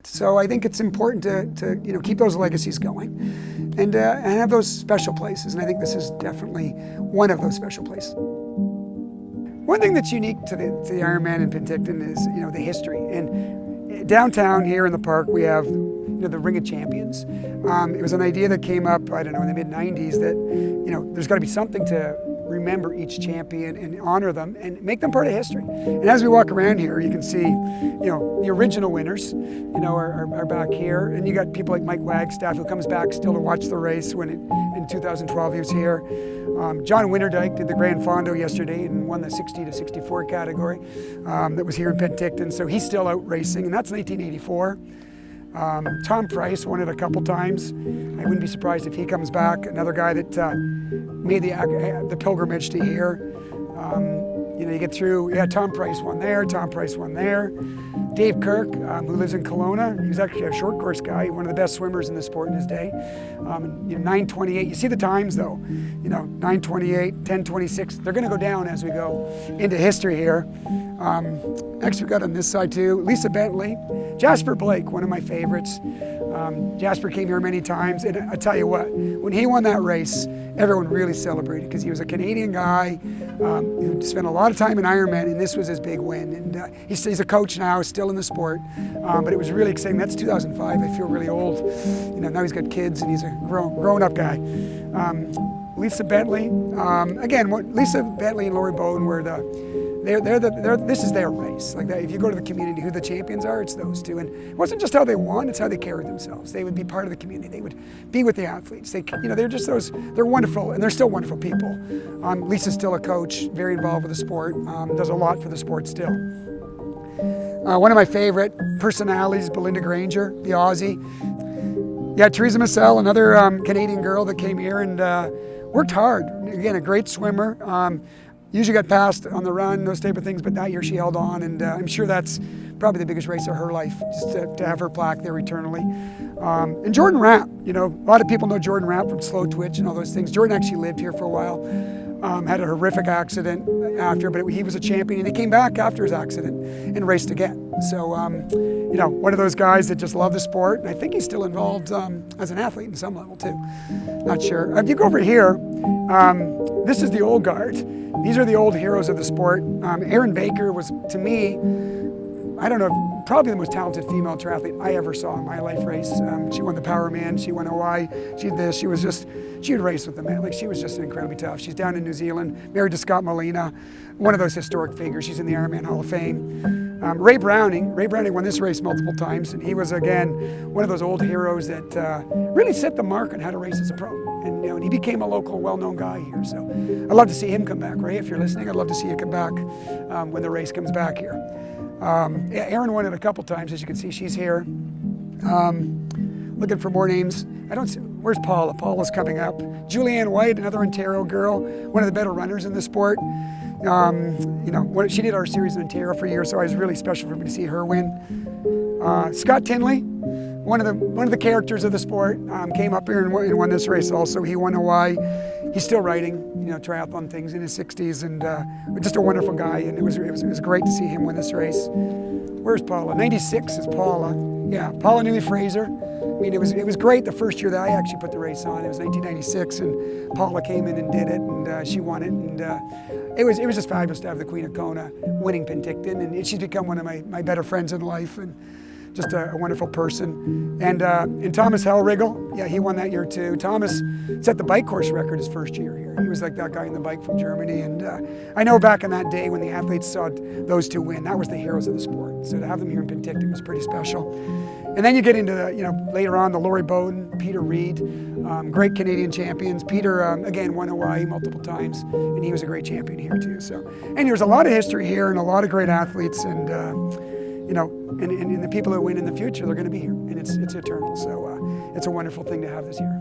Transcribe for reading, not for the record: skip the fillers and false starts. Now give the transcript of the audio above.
So I think it's important to keep those legacies going and have those special places. And I think this is definitely one of those special places. One thing that's unique to the Ironman in Penticton is the history. And downtown here in the park we have the Ring of Champions. It was an idea that came up, I don't know, in the mid-90s that there's got to be something to remember each champion and honor them and make them part of history. And as we walk around here, you can see, the original winners, are back here. And you got people like Mike Wagstaff, who comes back still to watch the race when in 2012 he was here. John Winterdyke did the Grand Fondo yesterday and won the 60 to 64 category that was here in Penticton. So he's still out racing, and that's 1984. Tom Price won it a couple times. I wouldn't be surprised if he comes back. Another guy that made the pilgrimage to here. You get through, Tom Price won there, Tom Price won there. Dave Kirk, who lives in Kelowna, he was actually a short course guy, one of the best swimmers in the sport in his day. 9:28, you see the times though, 9:28, 10:26, they're gonna go down as we go into history here. Next we got on this side too, Lisa Bentley, Jasper Blake, one of my favorites. Jasper came here many times, and I tell you what, when he won that race, everyone really celebrated because he was a Canadian guy who spent a lot of time in Ironman, and this was his big win. And he's a coach now, still in the sport, but it was really exciting. That's 2005. I feel really old. Now he's got kids, and he's a grown-up guy. Lisa Bentley, again, Lisa Bentley and Laurie Bowden were this is their race. Like that, if you go to the community, who the champions are, it's those two. And it wasn't just how they won; it's how they carried themselves. They would be part of the community. They would be with the athletes. They're just those. They're wonderful, and they're still wonderful people. Lisa's still a coach, very involved with the sport. Does a lot for the sport still. One of my favorite personalities, Belinda Granger, the Aussie. Yeah, Teresa Massel, another Canadian girl that came here and worked hard. Again, a great swimmer. Usually got passed on the run, those type of things, but that year she held on, and I'm sure that's probably the biggest race of her life, just to have her plaque there eternally. And Jordan Rapp, a lot of people know Jordan Rapp from Slow Twitch and all those things. Jordan actually lived here for a while, had a horrific accident after, but he was a champion, and he came back after his accident and raced again. So, one of those guys that just loved the sport, and I think he's still involved as an athlete in some level too. Not sure. If you go over here, this is the old guard. These are the old heroes of the sport. Erin Baker was, to me, I don't know, probably the most talented female triathlete I ever saw in my life race. She won the Powerman, she won Hawaii, she did this, she would race with the man. Like, she was just incredibly tough. She's down in New Zealand, married to Scott Molina, one of those historic figures. She's in the Ironman Hall of Fame. Ray Browning won this race multiple times, and he was, again, one of those old heroes that really set the mark on how to race as a pro. And he became a local, well-known guy here. So I'd love to see him come back, Ray. If you're listening, I'd love to see you come back when the race comes back here. Erin won it a couple times, as you can see. She's here. Looking for more names. I don't see. Where's Paula? Paula's coming up. Julianna Wade, another Ontario girl, one of the better runners in the sport. She did our series in Ontario for a year, so it was really special for me to see her win. Scott Tinley, one of the characters of the sport, came up here and won this race also. He won Hawaii. He's still riding, triathlon things in his 60s, and just a wonderful guy. And it was great to see him win this race. Where's Paula? 96 is Paula. Yeah, Paula Newey Fraser. I mean, it was great the first year that I actually put the race on. It was 1996, and Paula came in and did it, and she won it. And it was just fabulous to have the Queen of Kona winning Penticton, and she's become one of my better friends in life, and just a wonderful person. And Thomas Hellriegel, yeah, he won that year too. Thomas set the bike course record his first year here. He was like that guy on the bike from Germany. And I know back in that day when the athletes saw those two win, that was the heroes of the sport. So to have them here in Penticton was pretty special. And then you get into later on the Laurie Bowden, Peter Reid, great Canadian champions. Peter again won Hawaii multiple times, and he was a great champion here too. So, and there's a lot of history here and a lot of great athletes, and and the people who win in the future, they're going to be here, and it's eternal. So it's a wonderful thing to have this here.